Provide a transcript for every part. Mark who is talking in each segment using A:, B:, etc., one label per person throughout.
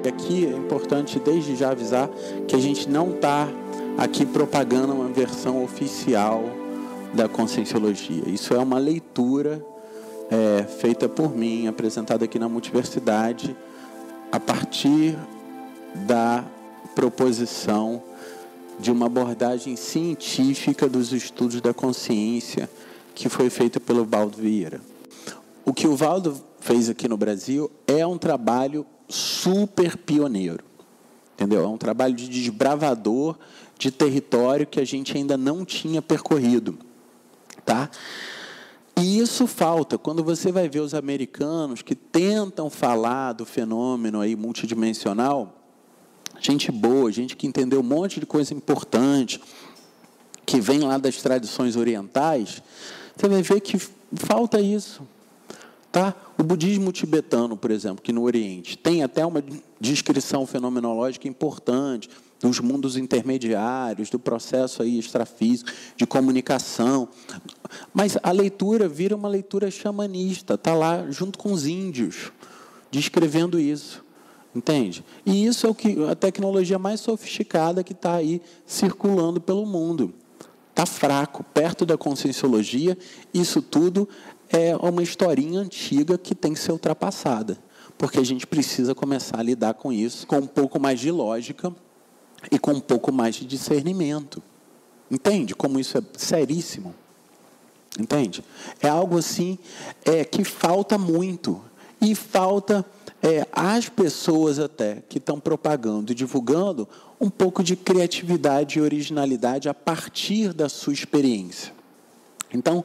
A: E aqui é importante desde já avisar que a gente não está aqui propagando uma versão oficial da Conscienciologia. Isso é uma leitura feita por mim, apresentada aqui na Multiversidade, a partir da proposição de uma abordagem científica dos estudos da consciência que foi feita pelo Valdo Vieira. O que o Valdo fez aqui no Brasil é um trabalho super pioneiro, entendeu? É um trabalho de desbravador de território que a gente ainda não tinha percorrido, tá? E isso falta. Quando você vai ver os americanos que tentam falar do fenômeno aí multidimensional, gente boa, gente que entendeu um monte de coisa importante, que vem lá das tradições orientais, você vai ver que falta isso. Tá? O budismo tibetano, por exemplo, que no Oriente tem até uma descrição fenomenológica importante dos mundos intermediários, do processo aí extrafísico, de comunicação. Mas a leitura vira uma leitura xamanista, está lá junto com os índios, descrevendo isso. Entende? E isso é a tecnologia mais sofisticada que está aí circulando pelo mundo. Está fraco, perto da conscienciologia, isso tudo é uma historinha antiga que tem que ser ultrapassada, porque a gente precisa começar a lidar com isso com um pouco mais de lógica e com um pouco mais de discernimento. Entende? Como isso é seríssimo. Entende? É algo assim que falta muito. E falta às pessoas até que estão propagando e divulgando um pouco de criatividade e originalidade a partir da sua experiência. Então,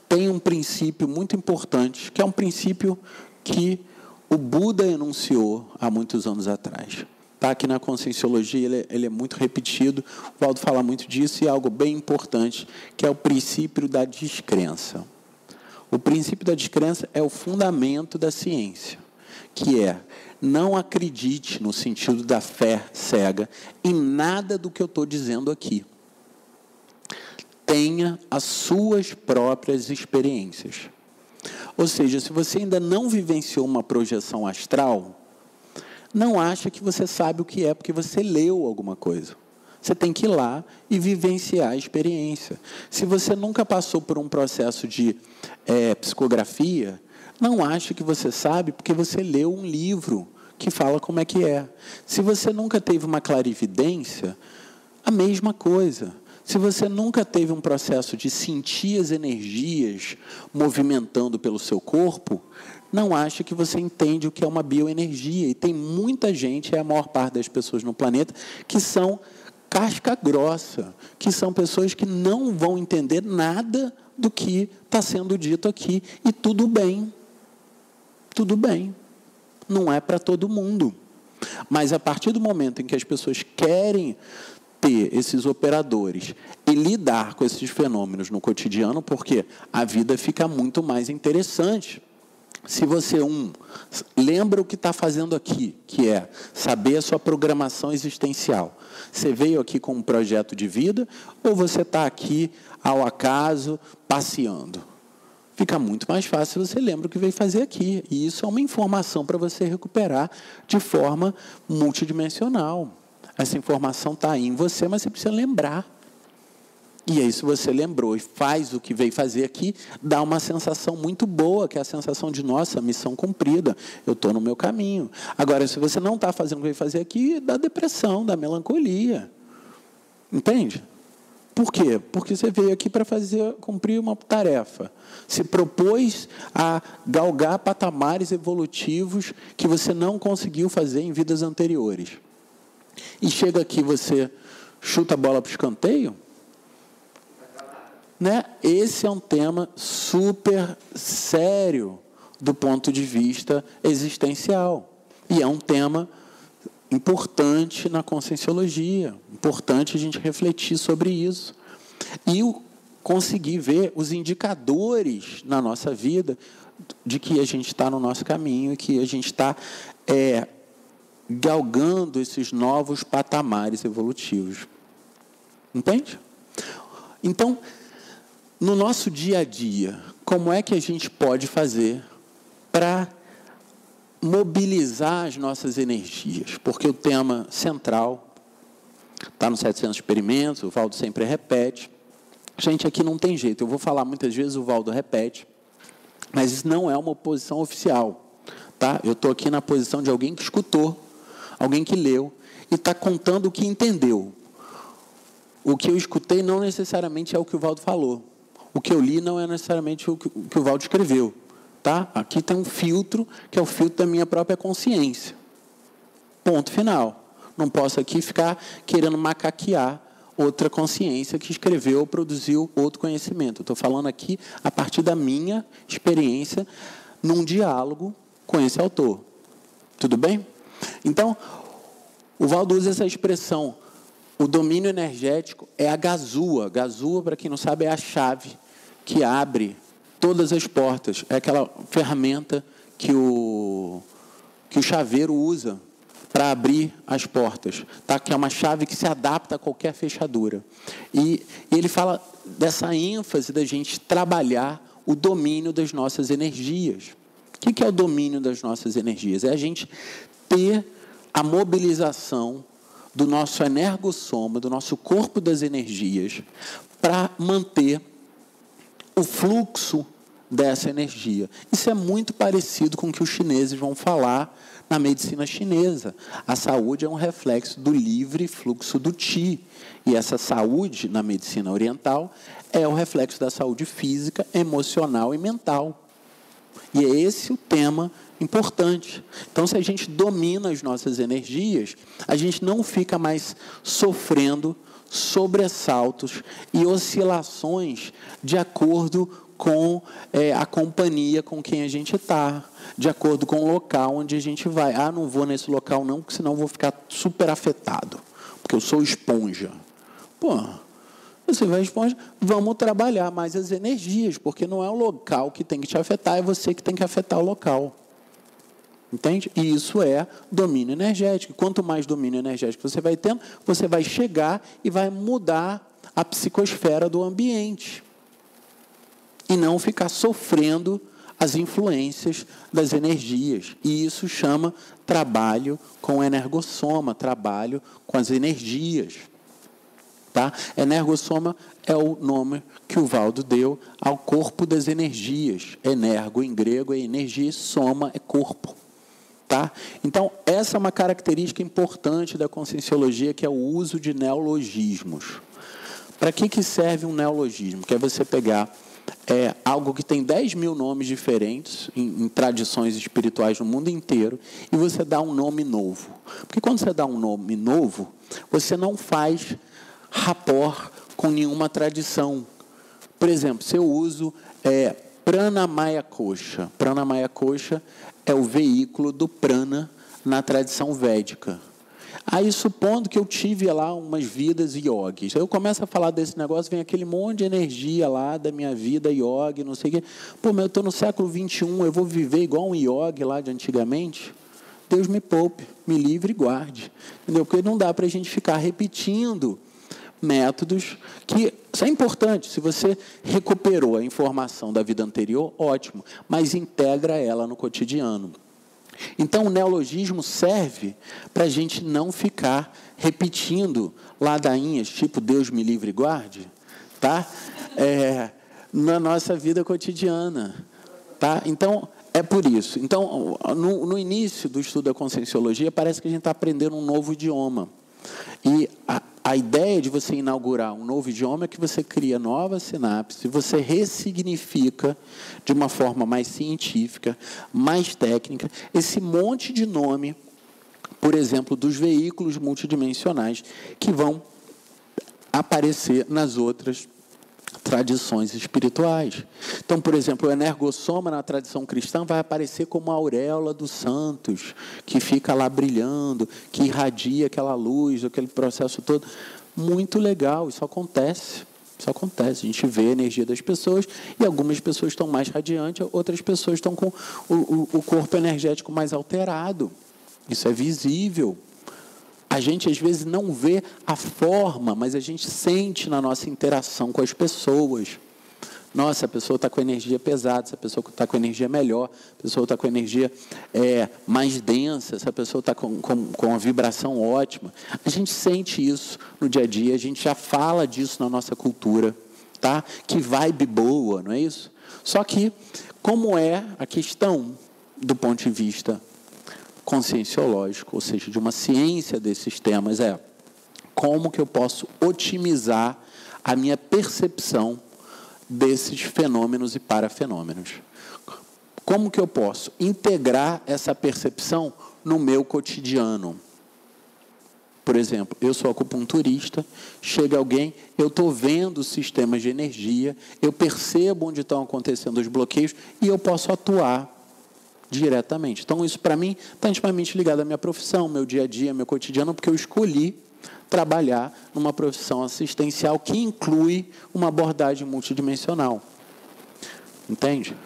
A: tem um princípio muito importante, que é um princípio que o Buda enunciou há muitos anos atrás. Tá? Aqui na Conscienciologia ele é muito repetido, o Valdo fala muito disso, e é algo bem importante, que é o princípio da descrença. O princípio da descrença é o fundamento da ciência, que é: não acredite, no sentido da fé cega, em nada do que eu estou dizendo aqui. Tenha as suas próprias experiências. Ou seja, se você ainda não vivenciou uma projeção astral, não acha que você sabe o que é, porque você leu alguma coisa. Você tem que ir lá e vivenciar a experiência. Se você nunca passou por um processo de psicografia, não acha que você sabe, porque você leu um livro que fala como é que é. Se você nunca teve uma clarividência, a mesma coisa. Se você nunca teve um processo de sentir as energias movimentando pelo seu corpo, não acha que você entende o que é uma bioenergia. E tem muita gente, a maior parte das pessoas no planeta, que são casca grossa, que são pessoas que não vão entender nada do que está sendo dito aqui. E tudo bem. Tudo bem. Não é para todo mundo. Mas a partir do momento em que as pessoas querem ter esses operadores e lidar com esses fenômenos no cotidiano, porque a vida fica muito mais interessante. Se você, lembra o que está fazendo aqui, que é saber a sua programação existencial. Você veio aqui com um projeto de vida ou você está aqui, ao acaso, passeando? Fica muito mais fácil se você lembra o que veio fazer aqui. E isso é uma informação para você recuperar de forma multidimensional. Essa informação está aí em você, mas você precisa lembrar. E aí, se você lembrou e faz o que veio fazer aqui, dá uma sensação muito boa, que é a sensação de, nossa, missão cumprida, eu estou no meu caminho. Agora, se você não está fazendo o que veio fazer aqui, dá depressão, dá melancolia. Entende? Por quê? Porque você veio aqui para cumprir uma tarefa. Se propôs a galgar patamares evolutivos que você não conseguiu fazer em vidas anteriores. E chega aqui, você chuta a bola para o escanteio? Né? Esse é um tema super sério do ponto de vista existencial. E é um tema importante na conscienciologia. Importante a gente refletir sobre isso. E conseguir ver os indicadores na nossa vida de que a gente está no nosso caminho e que a gente está galgando esses novos patamares evolutivos. Entende? Então, no nosso dia a dia, como é que a gente pode fazer para mobilizar as nossas energias, porque o tema central está no 700 experimentos, o Valdo sempre repete. Gente, aqui não tem jeito, eu vou falar muitas vezes, o Valdo repete, mas isso não é uma posição oficial, tá? Eu estou aqui na posição de alguém que escutou, alguém que leu, e está contando o que entendeu. O que eu escutei não necessariamente é o que o Valdo falou. O que eu li não é necessariamente o que o Valdo escreveu. Tá? Aqui tem um filtro, que é o filtro da minha própria consciência. Ponto final. Não posso aqui ficar querendo macaquear outra consciência que escreveu ou produziu outro conhecimento. Estou falando aqui a partir da minha experiência num diálogo com esse autor. Tudo bem? Então, o Valdo usa essa expressão. O domínio energético é a gazua. Gazua, para quem não sabe, é a chave que abre todas as portas. É aquela ferramenta que o chaveiro usa para abrir as portas, tá? Que é uma chave que se adapta a qualquer fechadura. E ele fala dessa ênfase da gente trabalhar o domínio das nossas energias. O que é o domínio das nossas energias? É a gente ter a mobilização do nosso energossoma, do nosso corpo das energias, para manter o fluxo dessa energia. Isso é muito parecido com o que os chineses vão falar na medicina chinesa. A saúde é um reflexo do livre fluxo do Qi. E essa saúde, na medicina oriental, é o reflexo da saúde física, emocional e mental. E é esse o tema importante. Então, se a gente domina as nossas energias, a gente não fica mais sofrendo sobressaltos e oscilações de acordo com a companhia com quem a gente está, de acordo com o local onde a gente vai. Ah, não vou nesse local não, porque senão eu vou ficar super afetado, porque eu sou esponja. Pô, você vai esponja, vamos trabalhar mais as energias, porque não é o local que tem que te afetar, é você que tem que afetar o local. Entende? E isso é domínio energético. Quanto mais domínio energético você vai tendo, você vai chegar e vai mudar a psicosfera do ambiente. E não ficar sofrendo as influências das energias. E isso chama trabalho com energossoma, trabalho com as energias. Tá? Energossoma é o nome que o Valdo deu ao corpo das energias. Energo, em grego, é energia, e soma é corpo. Tá? Então, essa é uma característica importante da Conscienciologia, que é o uso de neologismos. Para que serve um neologismo? Que é você pegar algo que tem 10 mil nomes diferentes em tradições espirituais no mundo inteiro e você dá um nome novo. Porque quando você dá um nome novo, você não faz rapport com nenhuma tradição. Por exemplo, se eu uso Pranamaya Kosha. Pranamaya Kosha é o veículo do prana na tradição védica. Aí, supondo que eu tive lá umas vidas yogis, aí eu começo a falar desse negócio, vem aquele monte de energia lá da minha vida yogi, não sei o quê. Pô, mas eu estou no século XXI, eu vou viver igual um yogi lá de antigamente? Deus me poupe, me livre e guarde. Entendeu? Porque não dá para a gente ficar repetindo métodos que isso é importante. Se você recuperou a informação da vida anterior, ótimo, mas integra ela no cotidiano. Então, o neologismo serve para a gente não ficar repetindo ladainhas, tipo Deus me livre e guarde, tá? Na nossa vida cotidiana. Tá? Então, é por isso. Então, no início do estudo da Conscienciologia, parece que a gente está aprendendo um novo idioma. E a ideia de você inaugurar um novo idioma é que você cria novas sinapses, você ressignifica de uma forma mais científica, mais técnica, esse monte de nome, por exemplo, dos veículos multidimensionais que vão aparecer nas outras tradições espirituais. Então, por exemplo, o energossoma na tradição cristã vai aparecer como a auréola dos santos, que fica lá brilhando, que irradia aquela luz, aquele processo todo. Muito legal, isso acontece. Isso acontece, a gente vê a energia das pessoas e algumas pessoas estão mais radiantes, outras pessoas estão com o corpo energético mais alterado. Isso é visível. A gente, às vezes, não vê a forma, mas a gente sente na nossa interação com as pessoas. Nossa, a pessoa está com energia pesada, essa pessoa está com energia melhor, a pessoa está com energia mais densa, essa pessoa está com uma vibração ótima. A gente sente isso no dia a dia, a gente já fala disso na nossa cultura, tá? Que vibe boa, não é isso? Só que, como é a questão do ponto de vista conscienciológico, ou seja, de uma ciência desses temas, como que eu posso otimizar a minha percepção desses fenômenos e parafenômenos? Como que eu posso integrar essa percepção no meu cotidiano? Por exemplo, eu sou acupunturista, chega alguém, eu estou vendo sistemas de energia, eu percebo onde estão acontecendo os bloqueios e eu posso atuar diretamente. Então, isso para mim está intimamente ligado à minha profissão, meu dia a dia, meu cotidiano, porque eu escolhi trabalhar numa profissão assistencial que inclui uma abordagem multidimensional. Entende?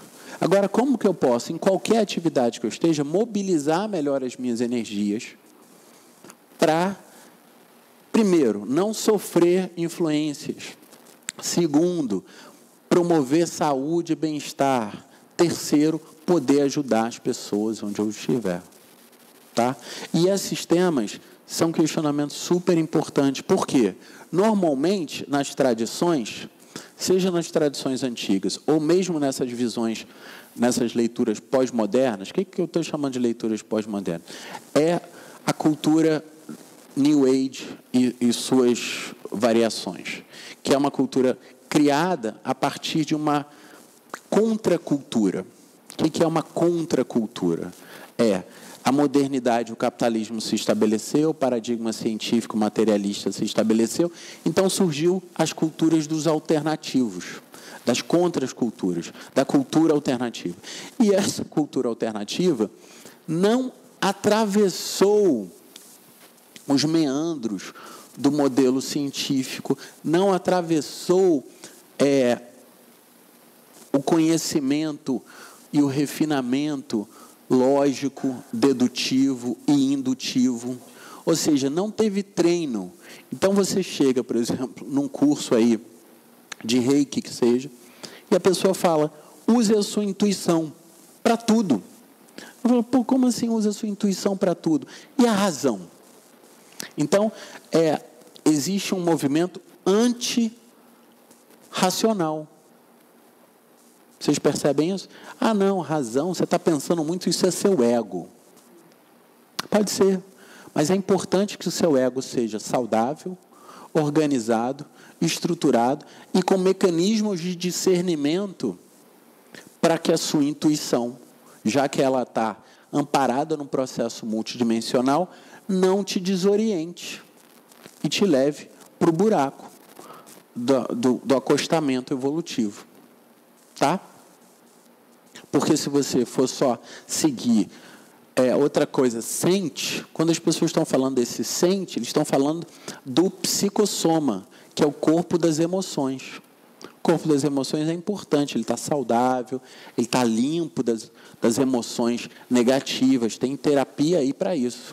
A: Agora, como que eu posso, em qualquer atividade que eu esteja, mobilizar melhor as minhas energias para, primeiro, não sofrer influências. Segundo, promover saúde e bem-estar. Terceiro, poder ajudar as pessoas onde eu estiver. Tá? E esses temas são questionamentos super importantes. Por quê? Normalmente, nas tradições, seja nas tradições antigas, ou mesmo nessas visões, nessas leituras pós-modernas, o que eu estou chamando de leituras pós-modernas? É a cultura New Age e suas variações, que é uma cultura criada a partir de uma contracultura. O que é uma contracultura? A modernidade, o capitalismo se estabeleceu, o paradigma científico materialista se estabeleceu, então surgiu as culturas dos alternativos, das contraculturas, da cultura alternativa. E essa cultura alternativa não atravessou os meandros do modelo científico, não atravessou o conhecimento e o refinamento lógico, dedutivo e indutivo, ou seja, não teve treino. Então você chega, por exemplo, num curso aí de Reiki que seja, e a pessoa fala, use a sua intuição para tudo. Eu falo, pô, como assim use a sua intuição para tudo? E a razão? Então, existe um movimento antirracional. Vocês percebem isso? Ah, não, razão, você está pensando muito, isso é seu ego. Pode ser, mas é importante que o seu ego seja saudável, organizado, estruturado e com mecanismos de discernimento para que a sua intuição, já que ela está amparada no processo multidimensional, não te desoriente e te leve para o buraco do acostamento evolutivo. Tá? Porque se você for só seguir outra coisa, sente, quando as pessoas estão falando desse sente, eles estão falando do psicossoma, que é o corpo das emoções. O corpo das emoções é importante, ele está saudável, ele está limpo das emoções negativas, tem terapia aí para isso.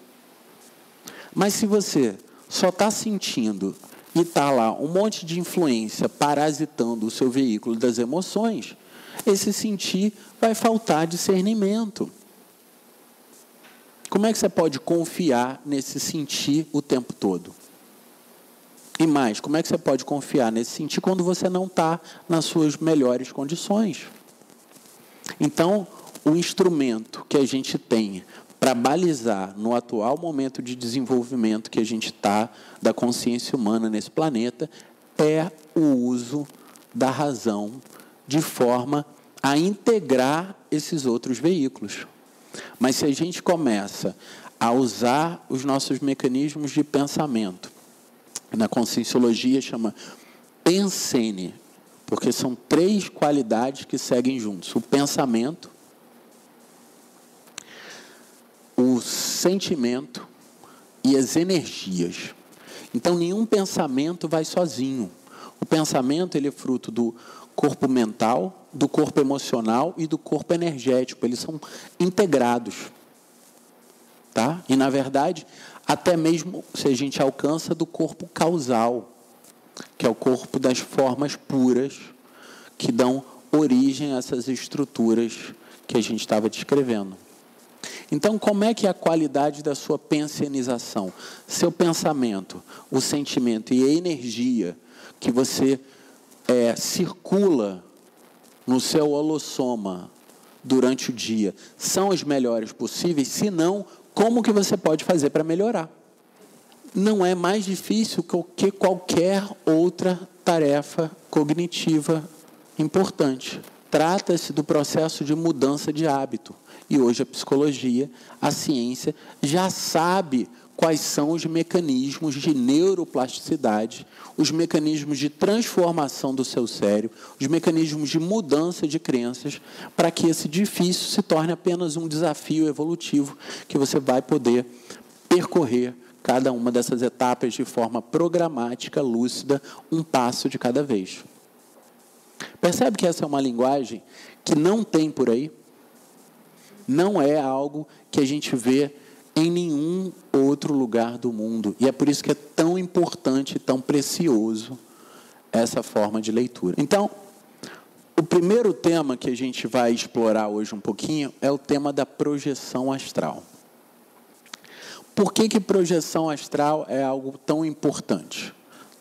A: Mas se você só está sentindo e está lá um monte de influência parasitando o seu veículo das emoções, esse sentir vai faltar discernimento. Como é que você pode confiar nesse sentir o tempo todo? E mais, como é que você pode confiar nesse sentir quando você não está nas suas melhores condições? Então, o instrumento que a gente tem para balizar no atual momento de desenvolvimento que a gente está da consciência humana nesse planeta é o uso da razão de forma a integrar esses outros veículos. Mas se a gente começa a usar os nossos mecanismos de pensamento, na conscienciologia chama pensene, porque são 3 qualidades que seguem juntos: o pensamento, o sentimento e as energias. Então, nenhum pensamento vai sozinho. O pensamento ele é fruto do corpo mental, do corpo emocional e do corpo energético. Eles são integrados. Tá? E, na verdade, até mesmo se a gente alcança do corpo causal, que é o corpo das formas puras, que dão origem a essas estruturas que a gente estava descrevendo. Então, como é que é a qualidade da sua pensionização? Seu pensamento, o sentimento e a energia que você circula no seu holossoma durante o dia são os melhores possíveis? Se não, como que você pode fazer para melhorar? Não é mais difícil que qualquer outra tarefa cognitiva importante. Trata-se do processo de mudança de hábito. E hoje a psicologia, a ciência, já sabe quais são os mecanismos de neuroplasticidade, os mecanismos de transformação do seu cérebro, os mecanismos de mudança de crenças, para que esse difícil se torne apenas um desafio evolutivo que você vai poder percorrer cada uma dessas etapas de forma programática, lúcida, um passo de cada vez. Percebe que essa é uma linguagem que não tem por aí? Não é algo que a gente vê em nenhum outro lugar do mundo. E é por isso que é tão importante e tão precioso essa forma de leitura. Então, o primeiro tema que a gente vai explorar hoje um pouquinho é o tema da projeção astral. Por que projeção astral é algo tão importante?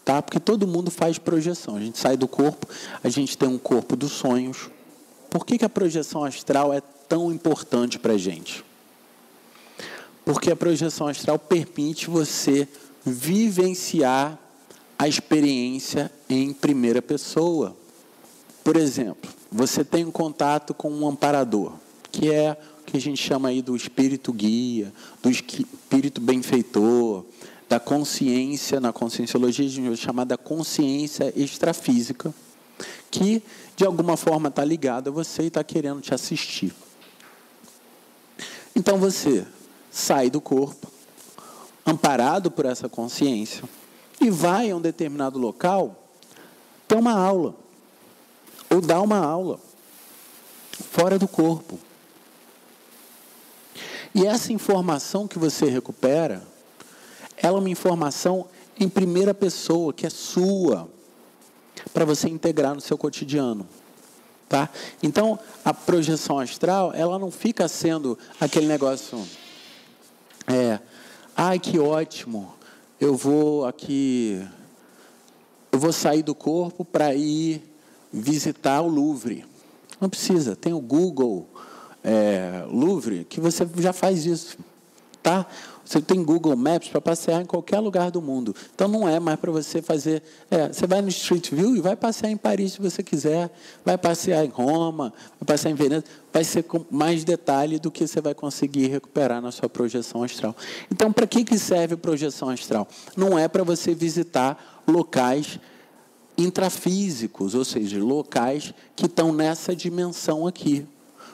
A: Tá? Porque todo mundo faz projeção. A gente sai do corpo, a gente tem um corpo dos sonhos. Por que a projeção astral é tão importante para a gente? Porque a projeção astral permite você vivenciar a experiência em primeira pessoa. Por exemplo, você tem um contato com um amparador, que é o que a gente chama aí do espírito guia, do espírito benfeitor, da consciência, na conscienciologia a gente vai chamar da consciência extrafísica, que de alguma forma está ligada a você e está querendo te assistir. Então você sai do corpo, amparado por essa consciência, e vai a um determinado local ter uma aula, ou dar uma aula, fora do corpo. E essa informação que você recupera, ela é uma informação em primeira pessoa, que é sua, para você integrar no seu cotidiano. Tá? Então, a projeção astral, ela não fica sendo aquele negócio, ai, que ótimo, eu vou sair do corpo para ir visitar o Louvre. Não precisa, tem o Google Louvre, que você já faz isso. Tá? Você tem Google Maps para passear em qualquer lugar do mundo. Então, não é mais para você fazer... você vai no Street View e vai passear em Paris se você quiser. Vai passear em Roma, vai passear em Veneza. Vai ser com mais detalhe do que você vai conseguir recuperar na sua projeção astral. Então, para que serve projeção astral? Não é para você visitar locais intrafísicos, ou seja, locais que estão nessa dimensão aqui.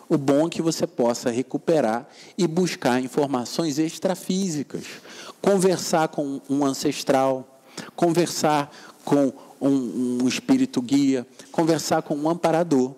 A: O bom é que você possa recuperar e buscar informações extrafísicas, conversar com um ancestral, conversar com um espírito guia, conversar com um amparador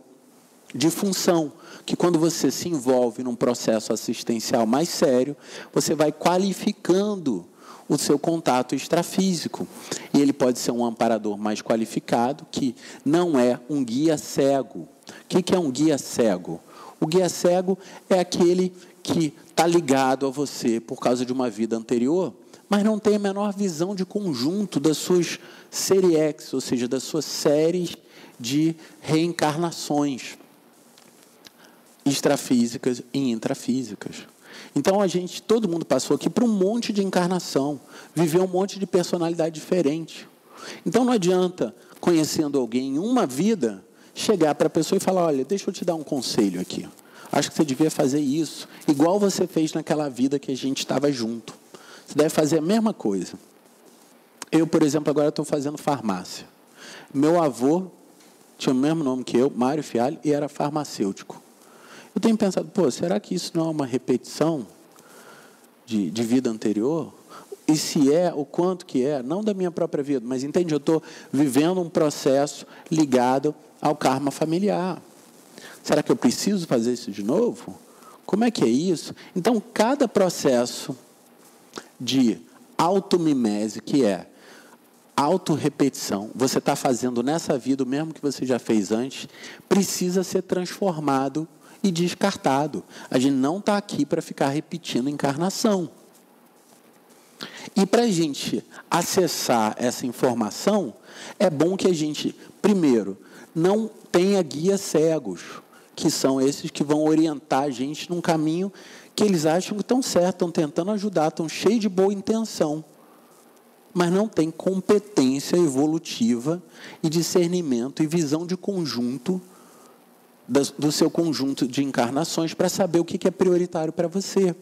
A: de função, que quando você se envolve num processo assistencial mais sério, você vai qualificando o seu contato extrafísico. E ele pode ser um amparador mais qualificado, que não é um guia cego. O que é um guia cego? O guia cego é aquele que está ligado a você por causa de uma vida anterior, mas não tem a menor visão de conjunto das suas séries, ou seja, das suas séries de reencarnações extrafísicas e intrafísicas. Então, todo mundo passou aqui por um monte de encarnação, viveu um monte de personalidade diferente. Então, não adianta, conhecendo alguém em uma vida, chegar para a pessoa e falar, olha, deixa eu te dar um conselho aqui. Acho que você devia fazer isso, igual você fez naquela vida que a gente estava junto. Você deve fazer a mesma coisa. Eu, por exemplo, agora estou fazendo farmácia. Meu avô tinha o mesmo nome que eu, Mário Fialho, e era farmacêutico. Eu tenho pensado, será que isso não é uma repetição de vida anterior? E se é, o quanto que é? Não da minha própria vida, mas entende? Eu estou vivendo um processo ligado ao karma familiar. Será que eu preciso fazer isso de novo? Como é que é isso? Então, cada processo de automimese, que é autorrepetição. Você está fazendo nessa vida o mesmo que você já fez antes, precisa ser transformado e descartado. A gente não está aqui para ficar repetindo encarnação. E para a gente acessar essa informação, é bom que a gente, primeiro, não tenha guias cegos, que são esses que vão orientar a gente num caminho que eles acham que estão certo, estão tentando ajudar, estão cheios de boa intenção, mas não tem competência evolutiva e discernimento e visão de conjunto, do seu conjunto de encarnações, para saber o que é prioritário para você.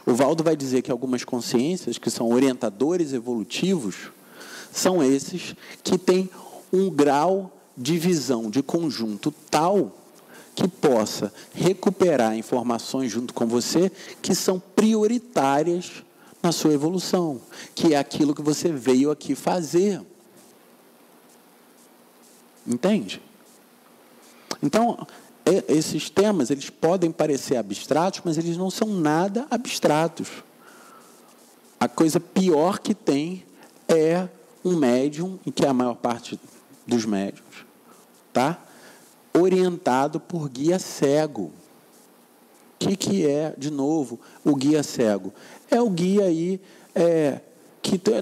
A: O Valdo vai dizer que algumas consciências, que são orientadores evolutivos, são esses que têm um grau de visão de conjunto tal que possa recuperar informações junto com você que são prioritárias na sua evolução, que é aquilo que você veio aqui fazer. Entende? Então, esses temas, eles podem parecer abstratos, mas eles não são nada abstratos. A coisa pior que tem é um médium, e que é a maior parte dos médiums, tá? Orientado por guia cego. O que é, de novo, o guia cego? É o guia aí,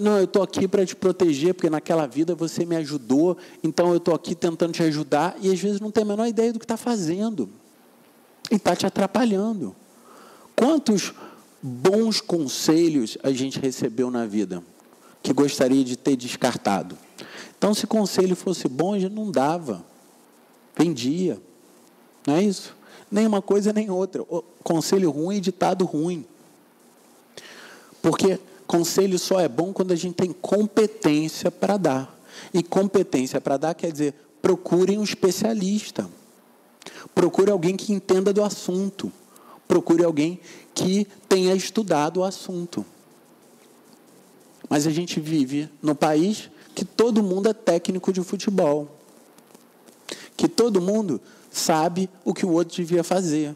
A: não, eu estou aqui para te proteger, porque naquela vida você me ajudou, então eu estou aqui tentando te ajudar, e às vezes não tem a menor ideia do que está fazendo. E está te atrapalhando. Quantos bons conselhos a gente recebeu na vida, que gostaria de ter descartado? Então, se conselho fosse bom, a gente não dava. Vendia. Não é isso? Nem uma coisa, nem outra. Conselho ruim e ditado ruim. Porque conselho só é bom quando a gente tem competência para dar. E competência para dar quer dizer, procurem um especialista. Procure alguém que entenda do assunto. Procure alguém que tenha estudado o assunto. Mas a gente vive no país que todo mundo é técnico de futebol. Que todo mundo sabe o que o outro devia fazer.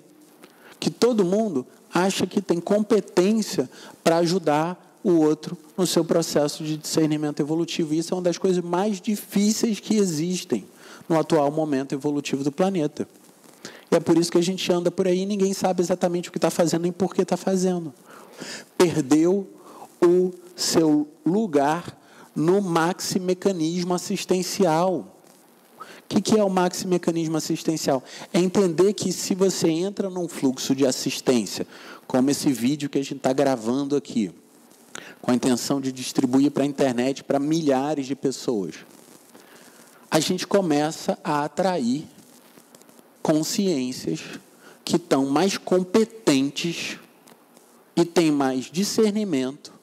A: Que todo mundo acha que tem competência para ajudar o outro no seu processo de discernimento evolutivo. Isso é uma das coisas mais difíceis que existem no atual momento evolutivo do planeta. E é por isso que a gente anda por aí e ninguém sabe exatamente o que está fazendo nem por que está fazendo. Perdeu o seu lugar no maximecanismo assistencial. O que é o maximecanismo assistencial? É entender que se você entra num fluxo de assistência, como esse vídeo que a gente está gravando aqui, com a intenção de distribuir para a internet para milhares de pessoas, a gente começa a atrair consciências que estão mais competentes e têm mais discernimento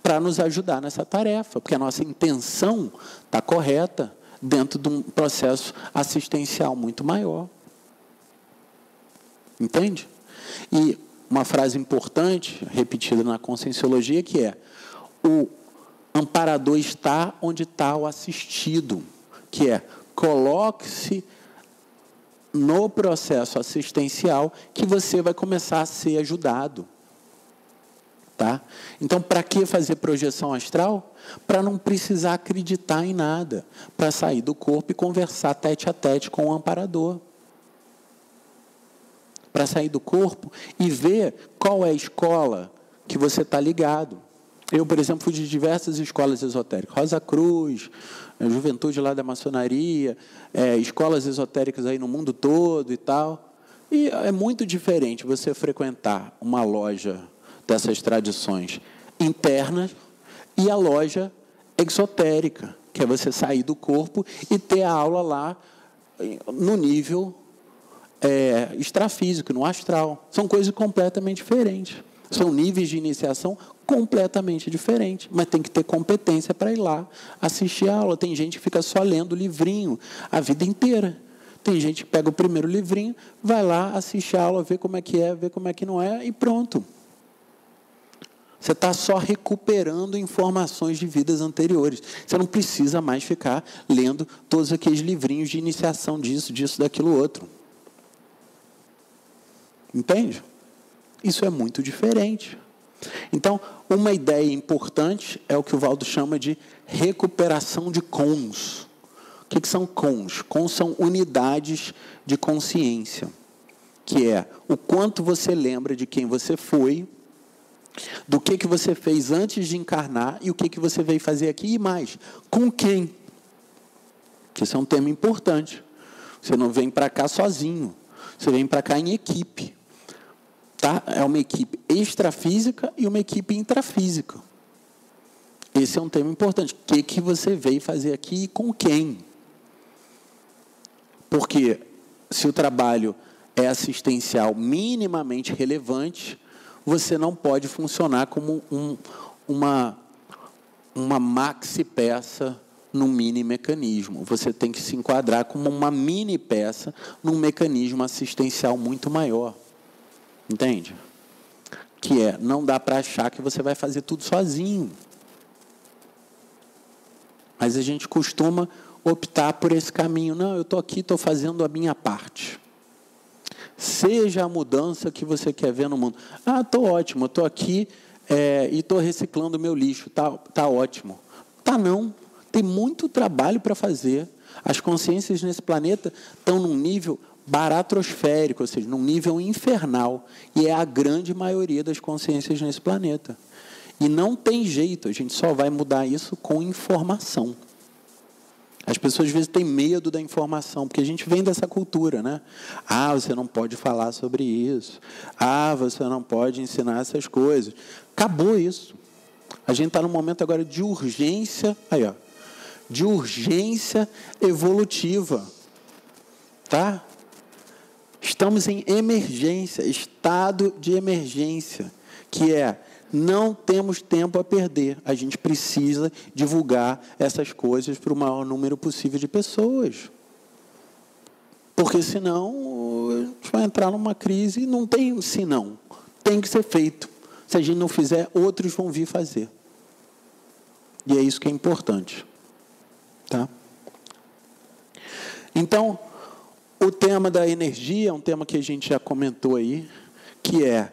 A: para nos ajudar nessa tarefa, porque a nossa intenção está correta dentro de um processo assistencial muito maior. Entende? E uma frase importante, repetida na Conscienciologia, que é: o amparador está onde está o assistido, que é, coloque-se no processo assistencial que você vai começar a ser ajudado. Tá? Então, para que fazer projeção astral? Para não precisar acreditar em nada, para sair do corpo e conversar tete a tete com o amparador. Para sair do corpo e ver qual é a escola que você está ligado. Eu, por exemplo, fui de diversas escolas esotéricas. Rosa Cruz, Juventude lá da Maçonaria, escolas esotéricas aí no mundo todo e tal. E é muito diferente você frequentar uma loja dessas tradições internas e a loja exotérica, que é você sair do corpo e ter a aula lá no nível extrafísico, no astral. São coisas completamente diferentes. São níveis de iniciação completamente diferentes, mas tem que ter competência para ir lá assistir a aula. Tem gente que fica só lendo livrinho a vida inteira. Tem gente que pega o primeiro livrinho, vai lá, assiste a aula, vê como é que é, vê como é que não é e pronto. Você está só recuperando informações de vidas anteriores. Você não precisa mais ficar lendo todos aqueles livrinhos de iniciação disso, daquilo, outro. Entende? Isso é muito diferente. Então, uma ideia importante é o que o Valdo chama de recuperação de cons. O que são cons? Cons são unidades de consciência, que é o quanto você lembra de quem você foi, do que você fez antes de encarnar e o que você veio fazer aqui e mais, com quem? Esse é um tema importante. Você não vem para cá sozinho, você vem para cá em equipe. Tá? É uma equipe extrafísica e uma equipe intrafísica. Esse é um tema importante. O que você veio fazer aqui e com quem? Porque se o trabalho é assistencial minimamente relevante, você não pode funcionar como uma maxi peça num mini mecanismo. Você tem que se enquadrar como uma mini peça num mecanismo assistencial muito maior. Entende? Que é, não dá para achar que você vai fazer tudo sozinho. Mas a gente costuma optar por esse caminho. Não, eu estou aqui, estou fazendo a minha parte. Seja a mudança que você quer ver no mundo. Ah, estou ótimo, estou aqui e estou reciclando o meu lixo. Tá ótimo. Tá não. Tem muito trabalho para fazer. As consciências nesse planeta estão num nível baratrosférico, ou seja, num nível infernal. E é a grande maioria das consciências nesse planeta. E não tem jeito, a gente só vai mudar isso com informação. As pessoas, às vezes, têm medo da informação, porque a gente vem dessa cultura, né? Ah, você não pode falar sobre isso. Ah, você não pode ensinar essas coisas. Acabou isso. A gente está num momento agora de urgência, aí, ó, de urgência evolutiva. Tá? Estamos em emergência, estado de emergência, que é, não temos tempo a perder. A gente precisa divulgar essas coisas para o maior número possível de pessoas. Porque senão a gente vai entrar numa crise e não tem senão. Tem que ser feito. Se a gente não fizer, outros vão vir fazer. E é isso que é importante. Tá? Então, o tema da energia é um tema que a gente já comentou aí, que é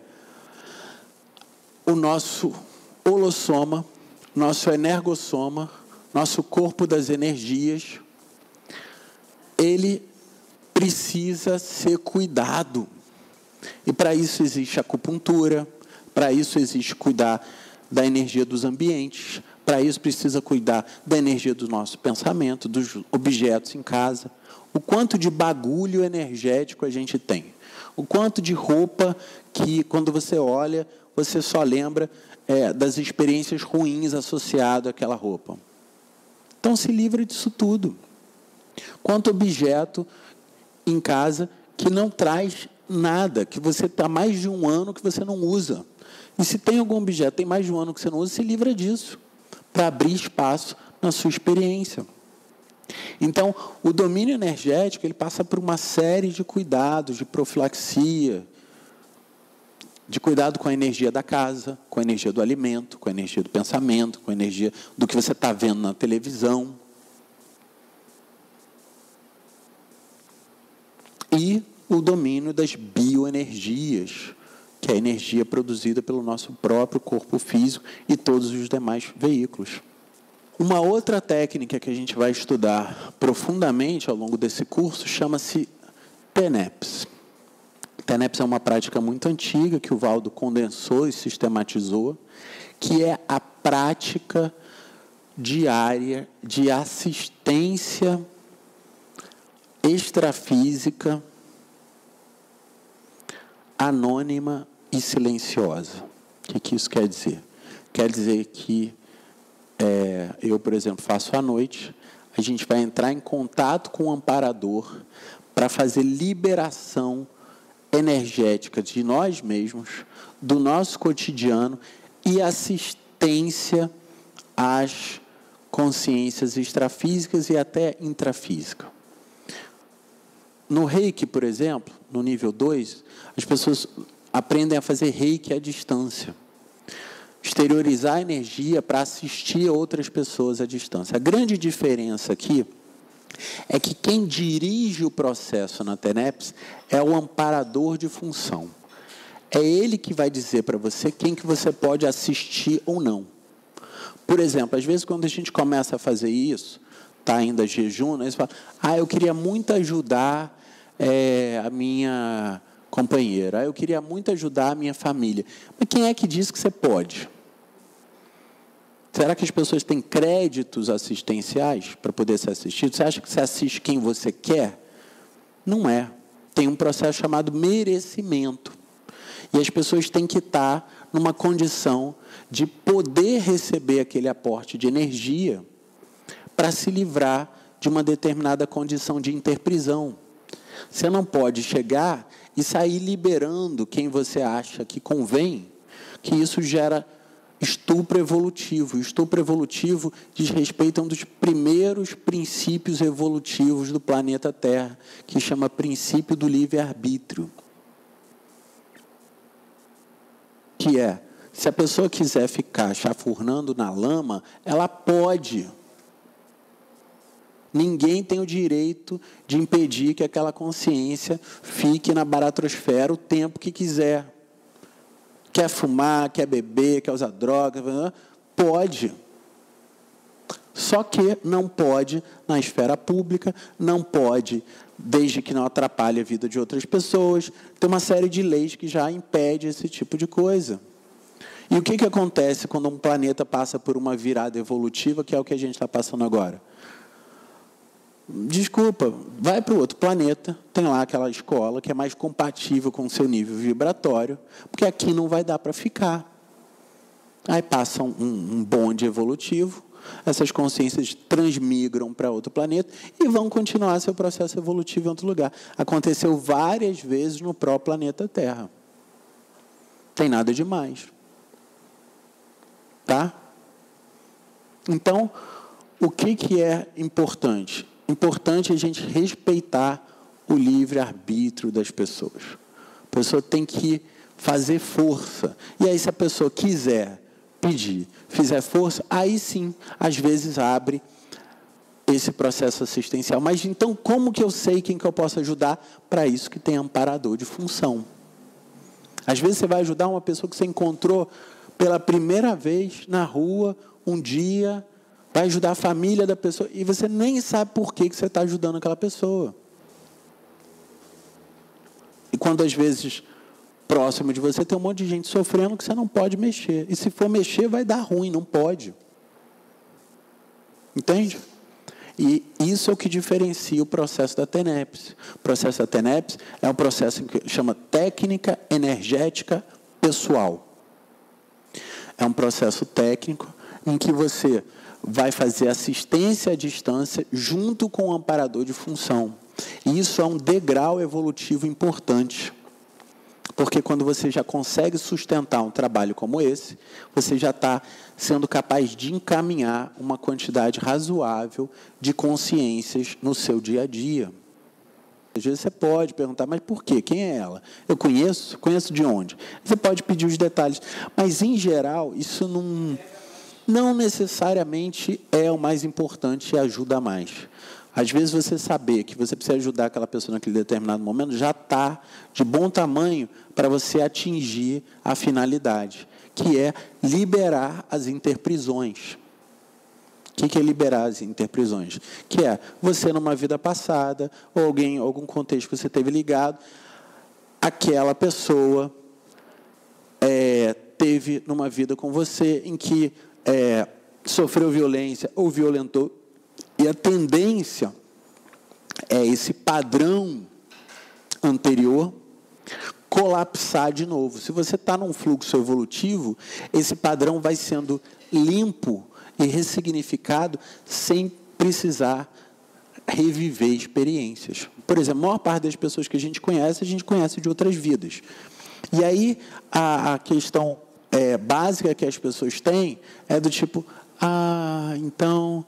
A: o nosso holossoma, nosso energossoma, nosso corpo das energias, ele precisa ser cuidado. E para isso existe acupuntura, para isso existe cuidar da energia dos ambientes, para isso precisa cuidar da energia do nosso pensamento, dos objetos em casa. O quanto de bagulho energético a gente tem. O quanto de roupa que, quando você olha, você só lembra das experiências ruins associadas àquela roupa. Então, se livre disso tudo. Quanto objeto em casa que não traz nada, que você está mais de um ano que você não usa. E se tem algum objeto, tem mais de um ano que você não usa, se livra disso, para abrir espaço na sua experiência. Então, o domínio energético, ele passa por uma série de cuidados, de profilaxia, de cuidado com a energia da casa, com a energia do alimento, com a energia do pensamento, com a energia do que você está vendo na televisão. E o domínio das bioenergias, que é a energia produzida pelo nosso próprio corpo físico e todos os demais veículos. Uma outra técnica que a gente vai estudar profundamente ao longo desse curso chama-se TENEPS. TENEPS é uma prática muito antiga que o Valdo condensou e sistematizou, que é a prática diária de assistência extrafísica anônima e silenciosa. O que isso quer dizer? Quer dizer que eu, por exemplo, faço à noite, a gente vai entrar em contato com o amparador para fazer liberação energética de nós mesmos, do nosso cotidiano e assistência às consciências extrafísicas e até intrafísicas. No Reiki, por exemplo, no nível 2, as pessoas aprendem a fazer Reiki à distância. Exteriorizar a energia para assistir a outras pessoas à distância. A grande diferença aqui é que quem dirige o processo na TENEPS é o amparador de função. É ele que vai dizer para você quem que você pode assistir ou não. Por exemplo, às vezes quando a gente começa a fazer isso, está ainda jejum, né, você fala, eu queria muito ajudar a minha companheira, eu queria muito ajudar a minha família. Mas quem é que diz que você pode? Será que as pessoas têm créditos assistenciais para poder ser assistido? Você acha que você assiste quem você quer? Não é. Tem um processo chamado merecimento. E as pessoas têm que estar numa condição de poder receber aquele aporte de energia para se livrar de uma determinada condição de interprisão. Você não pode chegar e sair liberando quem você acha que convém, que isso gera estupro evolutivo. O estupro evolutivo diz respeito a um dos primeiros princípios evolutivos do planeta Terra, que chama princípio do livre-arbítrio. Que é, se a pessoa quiser ficar chafurnando na lama, ela pode. Ninguém tem o direito de impedir que aquela consciência fique na baratrosfera o tempo que quiser. Quer fumar, quer beber, quer usar droga, pode. Só que não pode na esfera pública, não pode, desde que não atrapalhe a vida de outras pessoas. Tem uma série de leis que já impede esse tipo de coisa. E o que acontece quando um planeta passa por uma virada evolutiva, que é o que a gente está passando agora? Desculpa, vai para o outro planeta, tem lá aquela escola que é mais compatível com o seu nível vibratório, porque aqui não vai dar para ficar. Aí passa um bonde evolutivo, essas consciências transmigram para outro planeta e vão continuar seu processo evolutivo em outro lugar. Aconteceu várias vezes no próprio planeta Terra. Tem nada demais. Tá? Então, o que é importante? Importante a gente respeitar o livre-arbítrio das pessoas. A pessoa tem que fazer força. E aí, se a pessoa quiser pedir, fizer força, aí sim, às vezes abre esse processo assistencial. Mas então, como que eu sei quem que eu posso ajudar? Para isso que tem amparador de função. Às vezes você vai ajudar uma pessoa que você encontrou pela primeira vez na rua, um dia, vai ajudar a família da pessoa, e você nem sabe por que você está ajudando aquela pessoa. E quando, às vezes, próximo de você, tem um monte de gente sofrendo que você não pode mexer. E se for mexer, vai dar ruim, não pode. Entende? E isso é o que diferencia o processo da TENEPS. O processo da TENEPS é um processo que chama técnica energética pessoal. É um processo técnico em que você vai fazer assistência à distância junto com o amparador de função. E isso é um degrau evolutivo importante. Porque quando você já consegue sustentar um trabalho como esse, você já está sendo capaz de encaminhar uma quantidade razoável de consciências no seu dia a dia. Às vezes você pode perguntar, mas por quê? Quem é ela? Eu conheço? Conheço de onde? Você pode pedir os detalhes. Mas, em geral, isso não necessariamente é o mais importante e ajuda mais. Às vezes, você saber que você precisa ajudar aquela pessoa naquele determinado momento já está de bom tamanho para você atingir a finalidade, que é liberar as interprisões. O que é liberar as interprisões? Que é você, numa vida passada, ou algum contexto que você teve ligado, aquela pessoa teve numa vida com você em que sofreu violência ou violentou, e a tendência é esse padrão anterior colapsar de novo. Se você está num fluxo evolutivo, esse padrão vai sendo limpo e ressignificado sem precisar reviver experiências. Por exemplo, a maior parte das pessoas que a gente conhece de outras vidas. E aí, a questão básica que as pessoas têm é do tipo, então,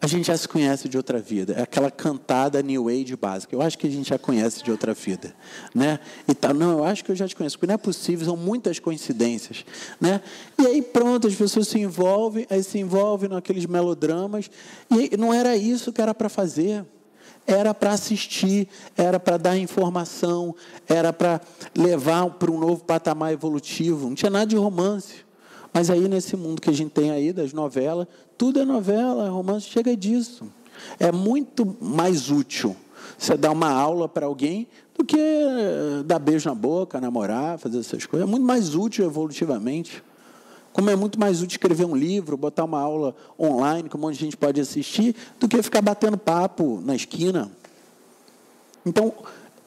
A: a gente já se conhece de outra vida. É aquela cantada New Age básica. Eu acho que a gente já conhece de outra vida. Né? E tal. Não, eu acho que eu já te conheço. Porque não é possível, são muitas coincidências. Né? E aí, pronto, as pessoas se envolvem naqueles melodramas. E não era isso que era para fazer. era para assistir, era para dar informação, era para levar para um novo patamar evolutivo. Não tinha nada de romance. Mas aí, nesse mundo que a gente tem aí, das novelas, tudo é novela, romance, chega disso. É muito mais útil você dar uma aula para alguém do que dar beijo na boca, namorar, fazer essas coisas. É muito mais útil evolutivamente. Como é muito mais útil escrever um livro, botar uma aula online que um monte de gente pode assistir, do que ficar batendo papo na esquina. Então,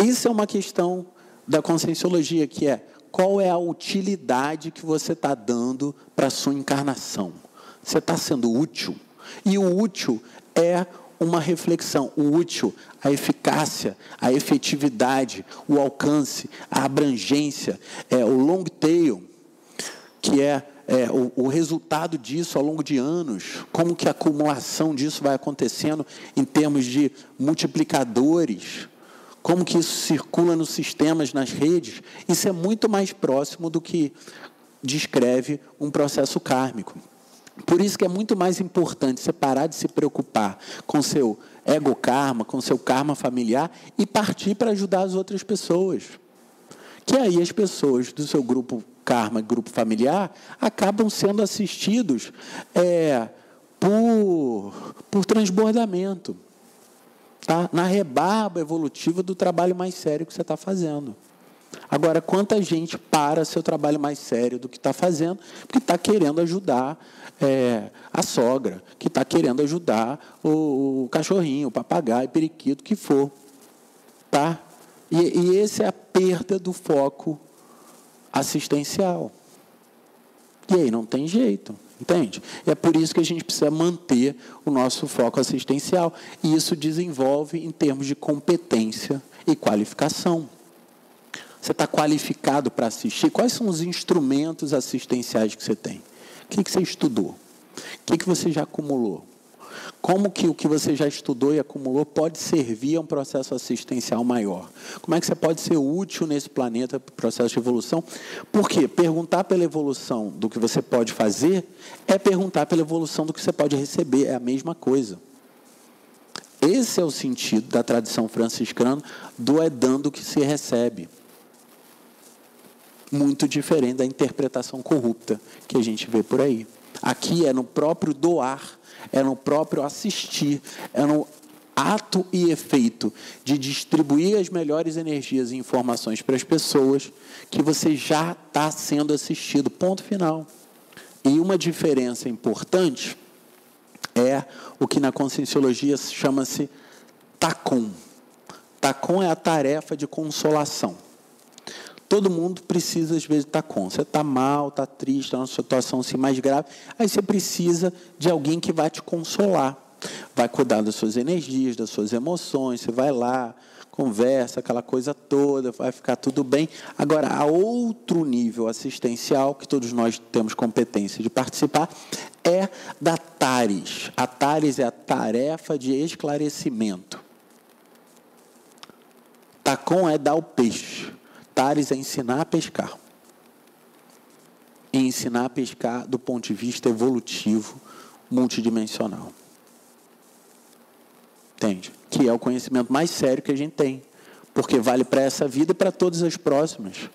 A: isso é uma questão da conscienciologia, que é qual é a utilidade que você está dando para a sua encarnação. Você está sendo útil? E o útil é uma reflexão. O útil, a eficácia, a efetividade, o alcance, a abrangência, o long tail, que é o resultado disso ao longo de anos, como que a acumulação disso vai acontecendo em termos de multiplicadores, como que isso circula nos sistemas, nas redes. Isso é muito mais próximo do que descreve um processo kármico. Por isso que é muito mais importante você parar de se preocupar com seu ego-karma, com seu karma familiar e partir para ajudar as outras pessoas. Que aí as pessoas do seu grupo karma, grupo familiar, acabam sendo assistidos por transbordamento, tá? Na rebarba evolutiva do trabalho mais sério que você está fazendo. Agora, quanta gente para seu trabalho mais sério do que está fazendo, porque está querendo ajudar a sogra, que está querendo ajudar o cachorrinho, o papagaio, o periquito, o que for. Tá? E essa é a perda do foco assistencial. E aí não tem jeito, entende? É por isso que a gente precisa manter o nosso foco assistencial. E isso desenvolve em termos de competência e qualificação. Você está qualificado para assistir? Quais são os instrumentos assistenciais que você tem? O que você estudou? O que você já acumulou? Como que o que você já estudou e acumulou pode servir a um processo assistencial maior? Como é que você pode ser útil nesse planeta para o processo de evolução? Porque perguntar pela evolução do que você pode fazer é perguntar pela evolução do que você pode receber. É a mesma coisa. Esse é o sentido da tradição franciscana do é dando que se recebe. Muito diferente da interpretação corrupta que a gente vê por aí. Aqui é no próprio doar, é no próprio assistir, é no ato e efeito de distribuir as melhores energias e informações para as pessoas que você já está sendo assistido. Ponto final. E uma diferença importante é o que na conscienciologia chama-se TACOM. TACOM é a tarefa de consolação. Todo mundo precisa, às vezes, estar com. Você está mal, está triste, está numa situação assim, mais grave. Aí você precisa de alguém que vai te consolar. Vai cuidar das suas energias, das suas emoções. Você vai lá, conversa, aquela coisa toda, vai ficar tudo bem. Agora, há outro nível assistencial, que todos nós temos competência de participar, é da TARES. A TARES é a tarefa de esclarecimento. TACOM é dar o peixe. TARES é ensinar a pescar. E ensinar a pescar do ponto de vista evolutivo, multidimensional. Entende? Que é o conhecimento mais sério que a gente tem. Porque vale para essa vida e para todas as próximas.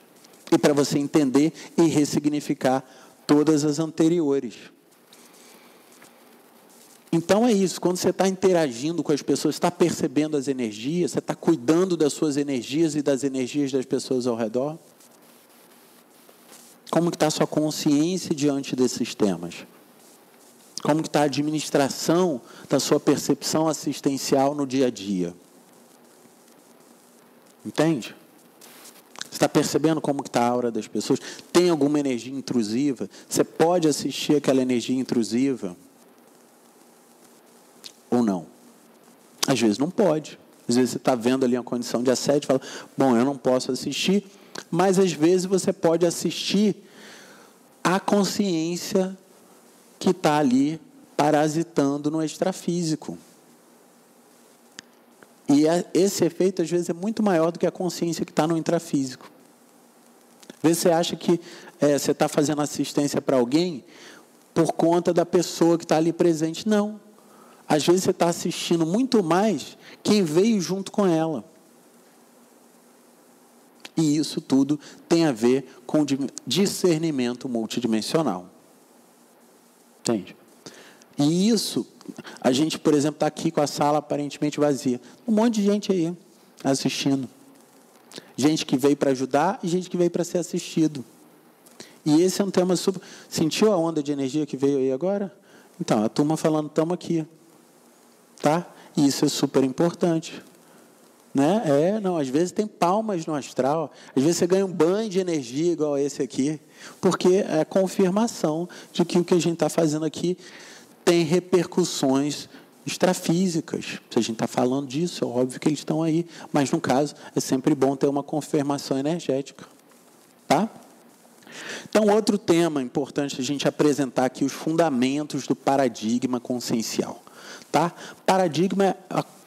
A: E para você entender e ressignificar todas as anteriores. Então é isso, quando você está interagindo com as pessoas, está percebendo as energias, você está cuidando das suas energias e das energias das pessoas ao redor? Como que está a sua consciência diante desses temas? Como que está a administração da sua percepção assistencial no dia a dia? Entende? Você está percebendo como que está a aura das pessoas? Tem alguma energia intrusiva? Você pode assistir aquela energia intrusiva? Ou não? Às vezes não pode. Às vezes você está vendo ali uma condição de assédio e fala, bom, eu não posso assistir, mas às vezes você pode assistir a consciência que está ali parasitando no extrafísico. E esse efeito, às vezes, é muito maior do que a consciência que está no intrafísico. Às vezes você acha que você está fazendo assistência para alguém por conta da pessoa que está ali presente. Não. às vezes você está assistindo muito mais quem veio junto com ela. E isso tudo tem a ver com discernimento multidimensional. Entende? E isso, a gente, por exemplo, está aqui com a sala aparentemente vazia. Um monte de gente aí assistindo. Gente que veio para ajudar e gente que veio para ser assistido. E esse é um tema super... Sentiu a onda de energia que veio aí agora? Então, a turma falando, estamos aqui. Tá? E isso é super importante. Né? Não, às vezes tem palmas no astral, às vezes você ganha um banho de energia igual esse aqui, porque é a confirmação de que o que a gente está fazendo aqui tem repercussões extrafísicas. Se a gente está falando disso, é óbvio que eles estão aí, mas no caso é sempre bom ter uma confirmação energética. Tá? Então, outro tema importante a gente apresentar aqui, os fundamentos do paradigma consciencial. Tá? Paradigma é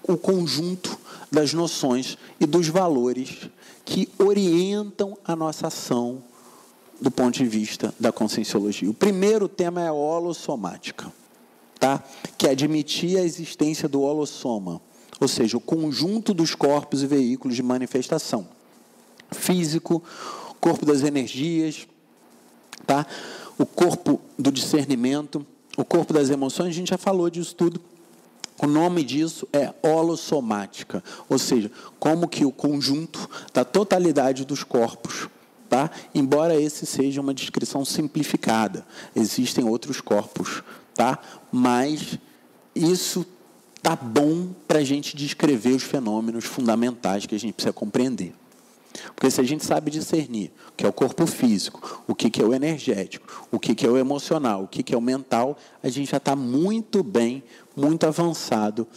A: o conjunto das noções e dos valores que orientam a nossa ação do ponto de vista da conscienciologia. O primeiro tema é a holossomática, tá? Que é admitir a existência do holossoma, ou seja, o conjunto dos corpos e veículos de manifestação. Físico, corpo das energias, tá? O corpo do discernimento, o corpo das emoções, a gente já falou disso tudo. O nome disso é holossomática, ou seja, como que o conjunto da totalidade dos corpos, tá? Embora esse seja uma descrição simplificada, existem outros corpos, tá? Mas isso tá bom para a gente descrever os fenômenos fundamentais que a gente precisa compreender. Porque se a gente sabe discernir o que é o corpo físico, o que é o energético, o que é o emocional, o que é o mental, a gente já está muito bem, muito avançado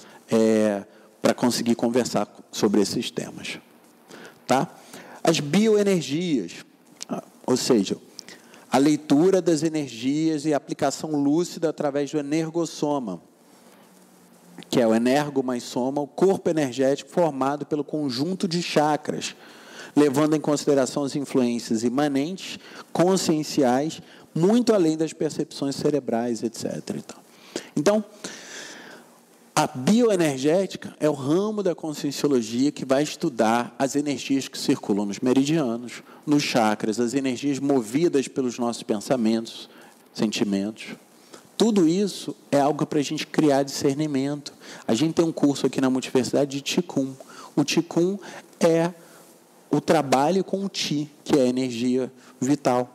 A: para conseguir conversar sobre esses temas. Tá? As bioenergias, ou seja, a leitura das energias e a aplicação lúcida através do energossoma, que é o energo mais soma, o corpo energético formado pelo conjunto de chakras, levando em consideração as influências imanentes, conscienciais, muito além das percepções cerebrais, etc. Então, a bioenergética é o ramo da conscienciologia que vai estudar as energias que circulam nos meridianos, nos chakras, as energias movidas pelos nossos pensamentos, sentimentos. Tudo isso é algo para a gente criar discernimento. A gente tem um curso aqui na Multiversidade de Qigong. O Qigong é o trabalho com o Qi, que é a energia vital.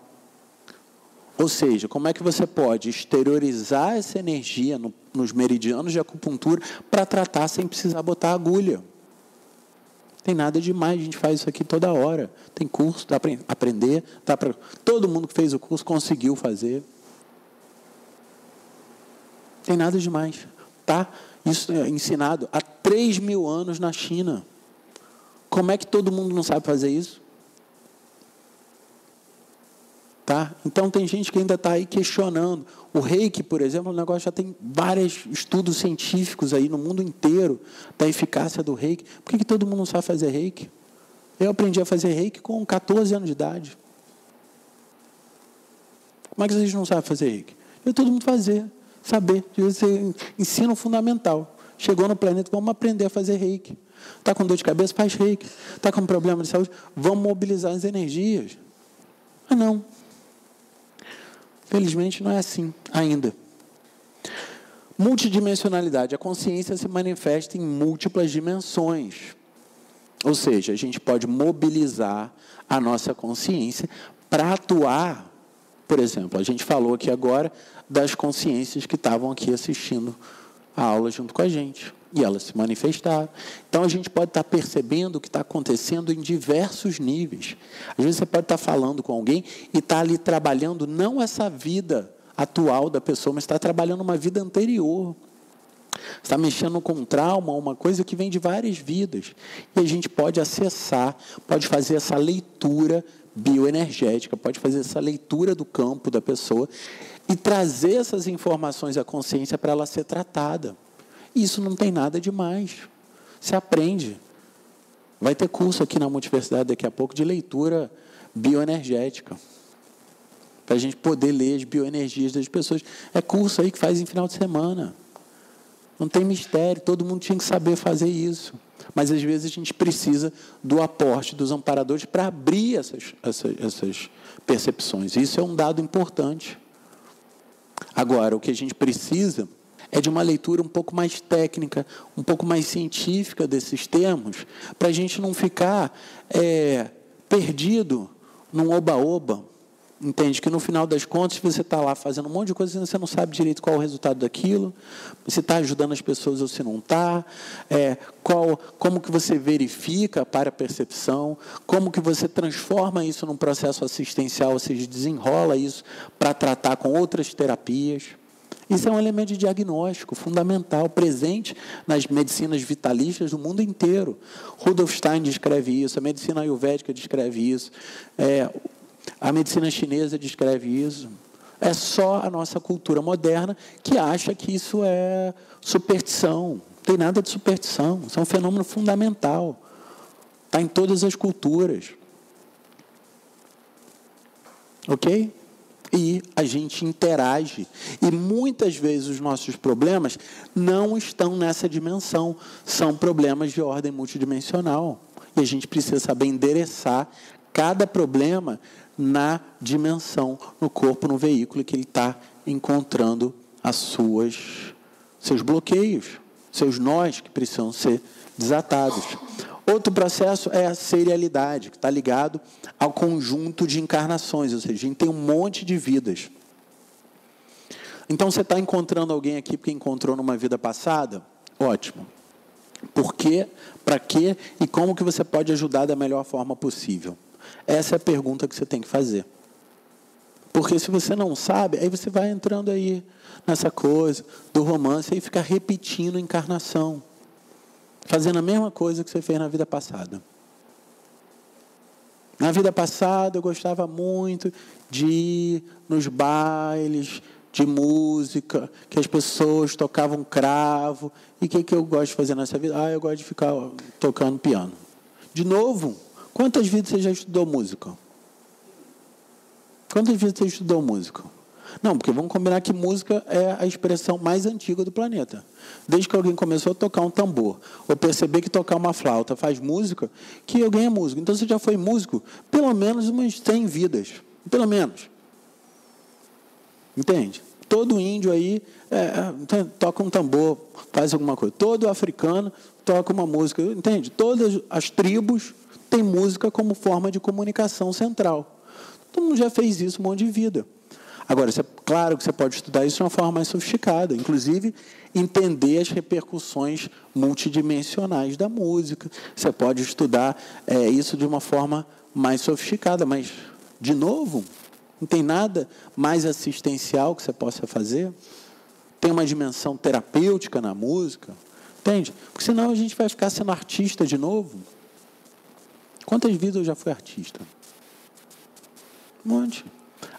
A: Ou seja, como é que você pode exteriorizar essa energia nos meridianos de acupuntura para tratar sem precisar botar agulha? Não tem nada demais, a gente faz isso aqui toda hora. Tem curso, dá para aprender, todo mundo que fez o curso conseguiu fazer. Não tem nada demais. Tá? Isso é ensinado há 3.000 anos na China. Como é que todo mundo não sabe fazer isso? Tá? Então, tem gente que ainda está aí questionando. O reiki, por exemplo, o negócio já tem vários estudos científicos aí no mundo inteiro da eficácia do reiki. Por que todo mundo não sabe fazer reiki? Eu aprendi a fazer reiki com 14 anos de idade. Como é que vocês não sabem fazer reiki? Todo mundo fazer, saber. Você ensino fundamental. Chegou no planeta, vamos aprender a fazer reiki. Está com dor de cabeça? Faz reiki. Está com problema de saúde? Vamos mobilizar as energias. Ah, não. Felizmente não é assim ainda. Multidimensionalidade. A consciência se manifesta em múltiplas dimensões. Ou seja, a gente pode mobilizar a nossa consciência para atuar. Por exemplo, a gente falou aqui agora das consciências que estavam aqui assistindo a aula junto com a gente. E elas se manifestaram. Então, a gente pode estar percebendo o que está acontecendo em diversos níveis. Às vezes, você pode estar falando com alguém e está ali trabalhando não essa vida atual da pessoa, mas está trabalhando uma vida anterior. Está mexendo com um trauma, uma coisa que vem de várias vidas. E a gente pode acessar, pode fazer essa leitura bioenergética, pode fazer essa leitura do campo da pessoa e trazer essas informações à consciência para ela ser tratada. Isso não tem nada demais. Você aprende. Vai ter curso aqui na Multiversidade daqui a pouco de leitura bioenergética. Para a gente poder ler as bioenergias das pessoas. É curso aí que faz em final de semana. Não tem mistério, todo mundo tinha que saber fazer isso. Mas, às vezes, a gente precisa do aporte dos amparadores para abrir essas percepções. Isso é um dado importante. Agora, o que a gente precisa é de uma leitura um pouco mais técnica, um pouco mais científica desses termos, para a gente não ficar perdido num oba-oba. Entende? Que no final das contas, você está lá fazendo um monte de coisa e você não sabe direito qual é o resultado daquilo, se está ajudando as pessoas ou se não está, como que você verifica para a percepção, como que você transforma isso num processo assistencial, ou seja, desenrola isso para tratar com outras terapias. Isso é um elemento de diagnóstico fundamental, presente nas medicinas vitalistas do mundo inteiro. Rudolf Stein descreve isso, a medicina ayurvédica descreve isso, a medicina chinesa descreve isso. É só a nossa cultura moderna que acha que isso é superstição. Não tem nada de superstição. Isso é um fenômeno fundamental. Está em todas as culturas. Ok? E a gente interage. E muitas vezes os nossos problemas não estão nessa dimensão. São problemas de ordem multidimensional. E a gente precisa saber endereçar cada problema na dimensão, no corpo, no veículo que ele está encontrando seus bloqueios, seus nós que precisam ser desatados. Outro processo é a serialidade, que está ligado ao conjunto de encarnações, ou seja, a gente tem um monte de vidas. Então, você está encontrando alguém aqui porque encontrou numa vida passada? Ótimo. Por quê? Para quê? E como que você pode ajudar da melhor forma possível? Essa é a pergunta que você tem que fazer. Porque se você não sabe, aí você vai entrando aí nessa coisa do romance e fica repetindo a encarnação. Fazendo a mesma coisa que você fez na vida passada. Na vida passada, eu gostava muito de ir nos bailes de música, que as pessoas tocavam cravo. E o que eu gosto de fazer nessa vida? Eu gosto de ficar tocando piano. De novo, quantas vezes você já estudou música? Quantas vezes você estudou música? Não, porque vamos combinar que música é a expressão mais antiga do planeta. Desde que alguém começou a tocar um tambor, ou perceber que tocar uma flauta faz música, que alguém é músico. Então, você já foi músico pelo menos umas 100 vidas. Pelo menos. Entende? Todo índio aí toca um tambor, faz alguma coisa. Todo africano toca uma música. Entende? Todas as tribos têm música como forma de comunicação central. Todo mundo já fez isso um monte de vida. Agora, claro que você pode estudar isso de uma forma mais sofisticada, inclusive entender as repercussões multidimensionais da música. Você pode estudar isso de uma forma mais sofisticada, mas, de novo, não tem nada mais assistencial que você possa fazer. Tem uma dimensão terapêutica na música, entende? Porque senão a gente vai ficar sendo artista de novo. Quantas vezes eu já fui artista? Um monte.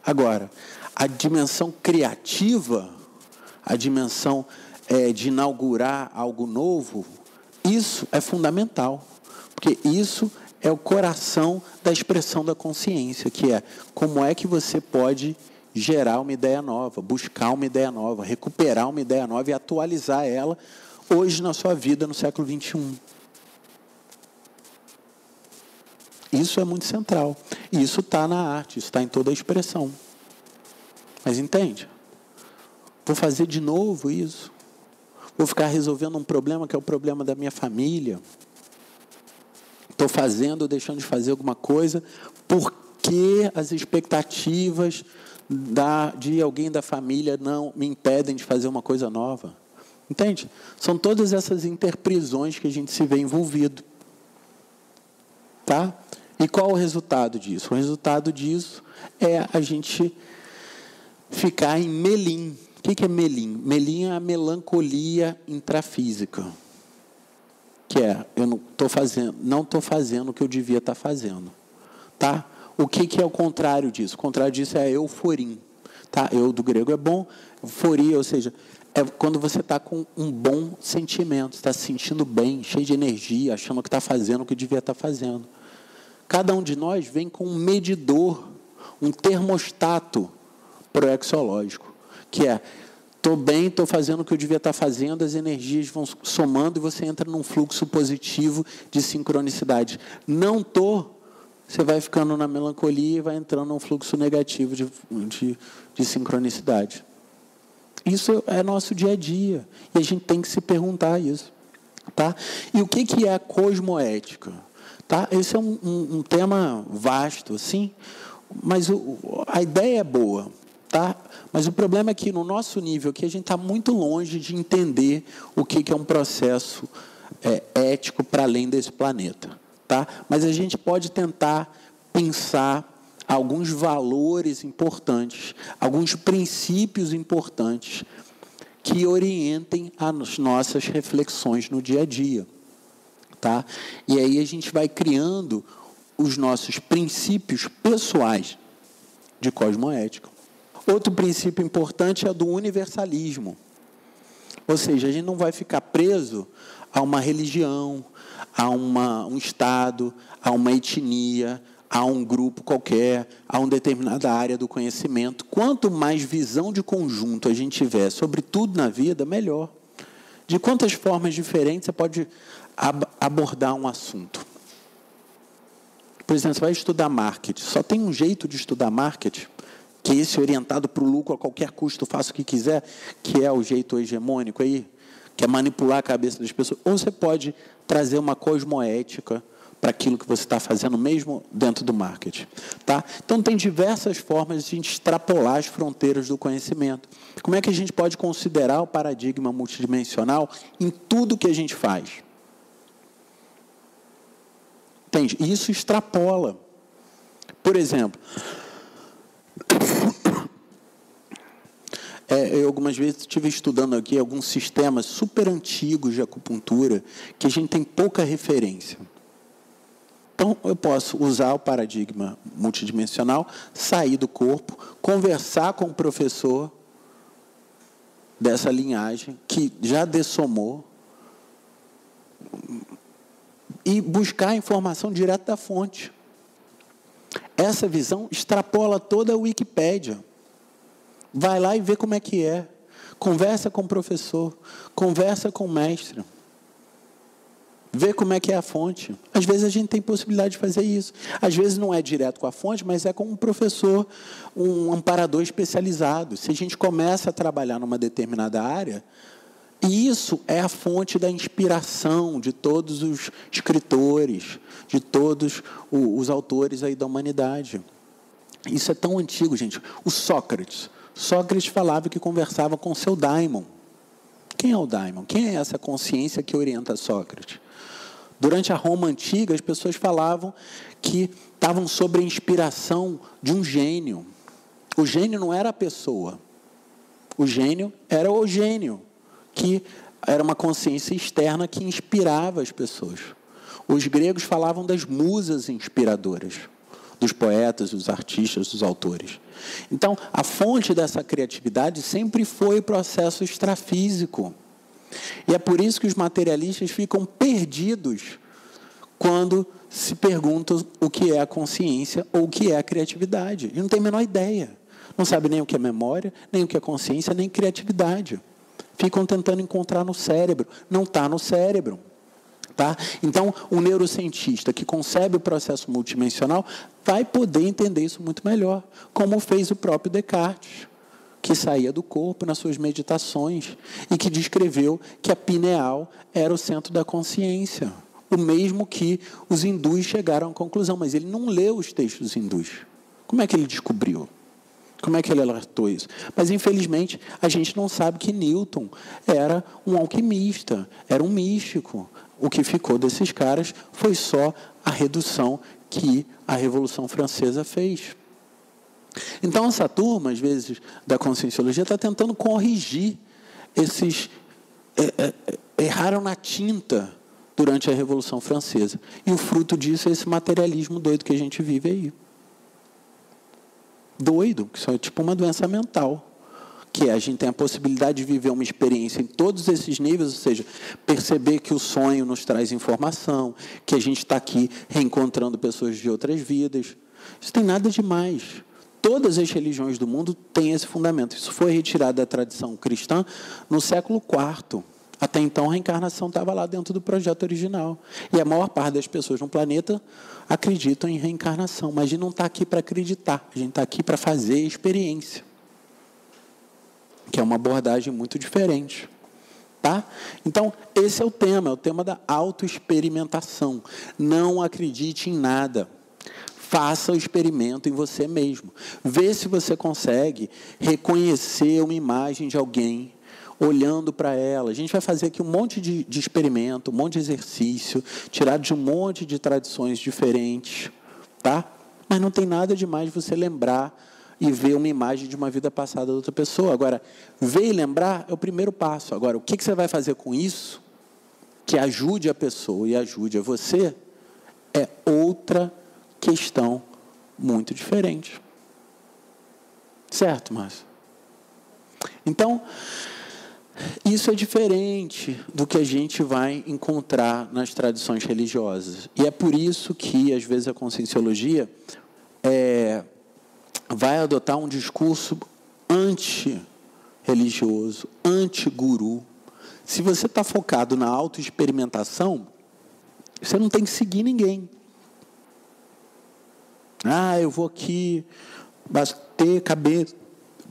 A: Agora, a dimensão criativa, a dimensão de inaugurar algo novo, isso é fundamental, porque isso é o coração da expressão da consciência, que é como é que você pode gerar uma ideia nova, buscar uma ideia nova, recuperar uma ideia nova e atualizar ela hoje na sua vida, no século XXI. Isso é muito central. E isso está na arte, isso está em toda a expressão. Mas entende? Vou fazer de novo isso. Vou ficar resolvendo um problema que é o problema da minha família. Estou fazendo ou deixando de fazer alguma coisa porque as expectativas de alguém da família não me impedem de fazer uma coisa nova. Entende? São todas essas interprisões que a gente se vê envolvido. Tá? E qual o resultado disso? O resultado disso é a gente ficar em melim. O que é melim? Melim é a melancolia intrafísica. Que eu não estou fazendo o que eu devia estar fazendo. Tá? O que é o contrário disso? O contrário disso é a euforim. Tá? Eu, do grego, é bom. Euforia, ou seja, é quando você está com um bom sentimento, está se sentindo bem, cheio de energia, achando que está fazendo o que devia estar fazendo. Cada um de nós vem com um medidor, um termostato proexológico, que é Estou bem, estou fazendo o que eu devia estar fazendo, as energias vão somando e você entra num fluxo positivo de sincronicidade. Não estou, você vai ficando na melancolia e vai entrando num fluxo negativo de sincronicidade. Isso é nosso dia a dia, e a gente tem que se perguntar isso. Tá? E o que é a cosmoética? Tá? Esse é um tema vasto, assim, mas a ideia é boa. Tá? Mas o problema é que, no nosso nível aqui, a gente está muito longe de entender o que é um processo ético para além desse planeta. Tá? Mas a gente pode tentar pensar alguns valores importantes, alguns princípios importantes que orientem as nossas reflexões no dia a dia. Tá? E aí a gente vai criando os nossos princípios pessoais de cosmoética. Outro princípio importante é o do universalismo. Ou seja, a gente não vai ficar preso a uma religião, a um estado, a uma etnia, a um grupo qualquer, a uma determinada área do conhecimento. Quanto mais visão de conjunto a gente tiver sobre tudo na vida, melhor. De quantas formas diferentes você pode abordar um assunto? Por exemplo, você vai estudar marketing. Só tem um jeito de estudar marketing, que é esse orientado para o lucro a qualquer custo, faça o que quiser, que é o jeito hegemônico aí, que é manipular a cabeça das pessoas. Ou você pode trazer uma cosmoética para aquilo que você está fazendo, mesmo dentro do marketing. Tá? Então, tem diversas formas de a gente extrapolar as fronteiras do conhecimento. Como é que a gente pode considerar o paradigma multidimensional em tudo que a gente faz? Entende? Isso extrapola. Por exemplo, eu algumas vezes estive estudando aqui alguns sistemas super antigos de acupuntura que a gente tem pouca referência. Então, eu posso usar o paradigma multidimensional, sair do corpo, conversar com o professor dessa linhagem, que já dessomou, e buscar a informação direto da fonte. Essa visão extrapola toda a Wikipédia. Vai lá e vê como é que é. Conversa com o professor, conversa com o mestre. Vê como é que é a fonte. Às vezes a gente tem possibilidade de fazer isso. Às vezes não é direto com a fonte, mas é com um professor, um amparador especializado. Se a gente começa a trabalhar numa determinada área, e isso é a fonte da inspiração de todos os escritores, de todos os autores aí da humanidade. Isso é tão antigo, gente. O Sócrates falava que conversava com o seu daimon. Quem é o daimon? Quem é essa consciência que orienta Sócrates? Durante a Roma antiga, as pessoas falavam que estavam sob a inspiração de um gênio. O gênio não era a pessoa. O gênio era o gênio, que era uma consciência externa que inspirava as pessoas. Os gregos falavam das musas inspiradoras, dos poetas, dos artistas, dos autores. Então, a fonte dessa criatividade sempre foi o processo extrafísico. E é por isso que os materialistas ficam perdidos quando se perguntam o que é a consciência ou o que é a criatividade. E não tem a menor ideia. Não sabe nem o que é memória, nem o que é consciência, nem criatividade. Ficam tentando encontrar no cérebro. Não está no cérebro. Tá? Então, o neurocientista que concebe o processo multidimensional vai poder entender isso muito melhor, como fez o próprio Descartes, que saía do corpo nas suas meditações e que descreveu que a pineal era o centro da consciência. O mesmo que os hindus chegaram à conclusão, mas ele não leu os textos hindus. Como é que ele descobriu? Como é que ele alertou isso? Mas, infelizmente, a gente não sabe que Newton era um alquimista, era um místico. O que ficou desses caras foi só a redução que a Revolução Francesa fez. Então, essa turma, às vezes, da Conscienciologia, está tentando corrigir esses... erraram na tinta durante a Revolução Francesa. E o fruto disso é esse materialismo doido que a gente vive aí. Doido, que isso é tipo uma doença mental. Que a gente tem a possibilidade de viver uma experiência em todos esses níveis, ou seja, perceber que o sonho nos traz informação, que a gente está aqui reencontrando pessoas de outras vidas. Isso tem nada demais. Todas as religiões do mundo têm esse fundamento. Isso foi retirado da tradição cristã no século IV. Até então, a reencarnação estava lá dentro do projeto original. E a maior parte das pessoas no planeta acreditam em reencarnação. Mas a gente não está aqui para acreditar. A gente está aqui para fazer experiência. Que é uma abordagem muito diferente. Tá? Então, esse é o tema da autoexperimentação. Não acredite em nada. Faça o experimento em você mesmo. Vê se você consegue reconhecer uma imagem de alguém, olhando para ela. A gente vai fazer aqui um monte de experimento, um monte de exercício, tirado de um monte de tradições diferentes. Tá? Mas não tem nada demais você lembrar e ver uma imagem de uma vida passada de outra pessoa. Agora, ver e lembrar é o primeiro passo. Agora, o que você vai fazer com isso que ajude a pessoa e ajude a você é outra questão muito diferente. Certo, Márcio? Então, isso é diferente do que a gente vai encontrar nas tradições religiosas. E é por isso que, às vezes, a Conscienciologia vai adotar um discurso anti-religioso, anti-guru. Se você está focado na autoexperimentação, você não tem que seguir ninguém. Eu vou aqui bater cabeça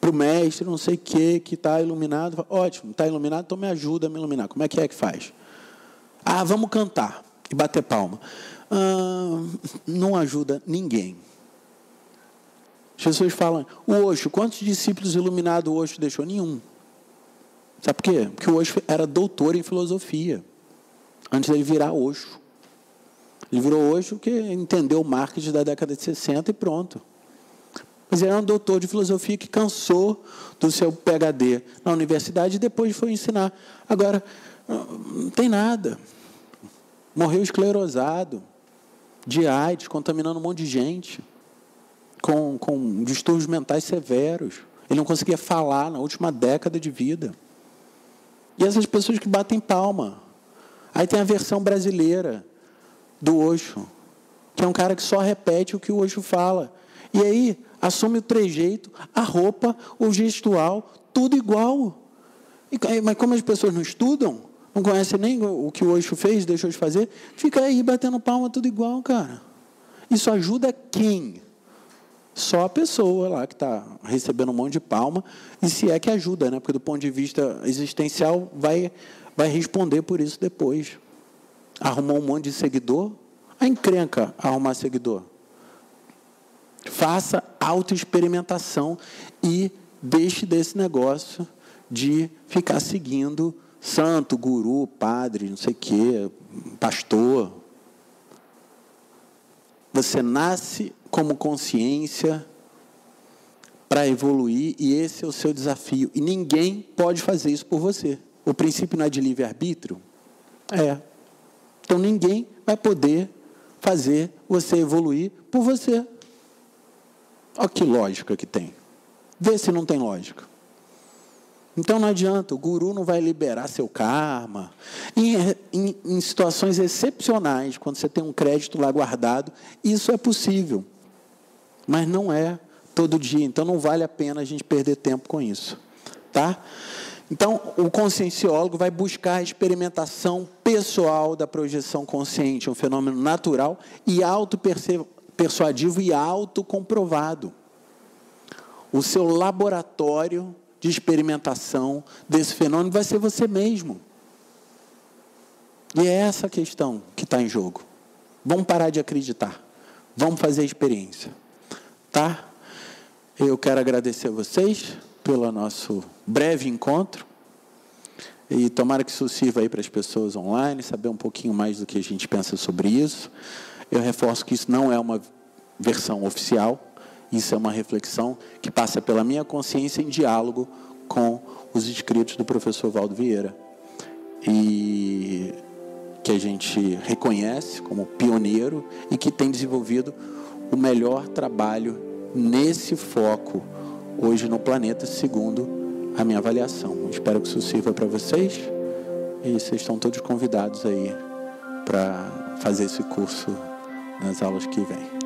A: para o mestre, não sei o que está iluminado. Ótimo, está iluminado, então me ajuda a me iluminar. Como é que faz? Vamos cantar e bater palma. Não ajuda ninguém. As pessoas falam, o Osho, quantos discípulos iluminados o Osho deixou? Nenhum. Sabe por quê? Porque o Osho era doutor em filosofia, antes dele virar Osho. Ele virou Osho porque entendeu o marketing da década de 60 e pronto. Mas ele era um doutor de filosofia que cansou do seu PhD na universidade e depois foi ensinar. Agora, não tem nada. Morreu esclerosado, de AIDS, contaminando um monte de gente. Com distúrbios mentais severos. Ele não conseguia falar na última década de vida. E essas pessoas que batem palma. Aí tem a versão brasileira do Osho, que é um cara que só repete o que o Osho fala. E aí assume o trejeito, a roupa, o gestual, tudo igual. Mas como as pessoas não estudam, não conhecem nem o que o Osho fez, deixou de fazer, fica aí batendo palma, tudo igual, cara. Isso ajuda quem? Só a pessoa lá que está recebendo um monte de palma, e se é que ajuda, né? Porque do ponto de vista existencial, vai responder por isso depois. Arrumou um monte de seguidor, a encrenca arrumar seguidor. Faça autoexperimentação e deixe desse negócio de ficar seguindo santo, guru, padre, não sei o quê, pastor. Você nasce como consciência para evoluir, e esse é o seu desafio. E ninguém pode fazer isso por você. O princípio não é de livre-arbítrio? Então, ninguém vai poder fazer você evoluir por você. Olha que lógica que tem. Vê se não tem lógica. Então, não adianta, o guru não vai liberar seu karma. Em situações excepcionais, quando você tem um crédito lá guardado, isso é possível. Mas não é todo dia. Então, não vale a pena a gente perder tempo com isso. Tá? Então, o conscienciólogo vai buscar a experimentação pessoal da projeção consciente, um fenômeno natural e autopersuadivo e autocomprovado. O seu laboratório de experimentação desse fenômeno vai ser você mesmo. E é essa a questão que está em jogo. Vamos parar de acreditar. Vamos fazer a experiência. Tá? Eu quero agradecer a vocês pelo nosso breve encontro. E tomara que isso sirva aí para as pessoas online, saber um pouquinho mais do que a gente pensa sobre isso. Eu reforço que isso não é uma versão oficial. Isso é uma reflexão que passa pela minha consciência em diálogo com os escritos do professor Valdo Vieira. E que a gente reconhece como pioneiro e que tem desenvolvido o melhor trabalho nesse foco hoje no planeta, segundo a minha avaliação. Espero que isso sirva para vocês e vocês estão todos convidados aí para fazer esse curso nas aulas que vêm.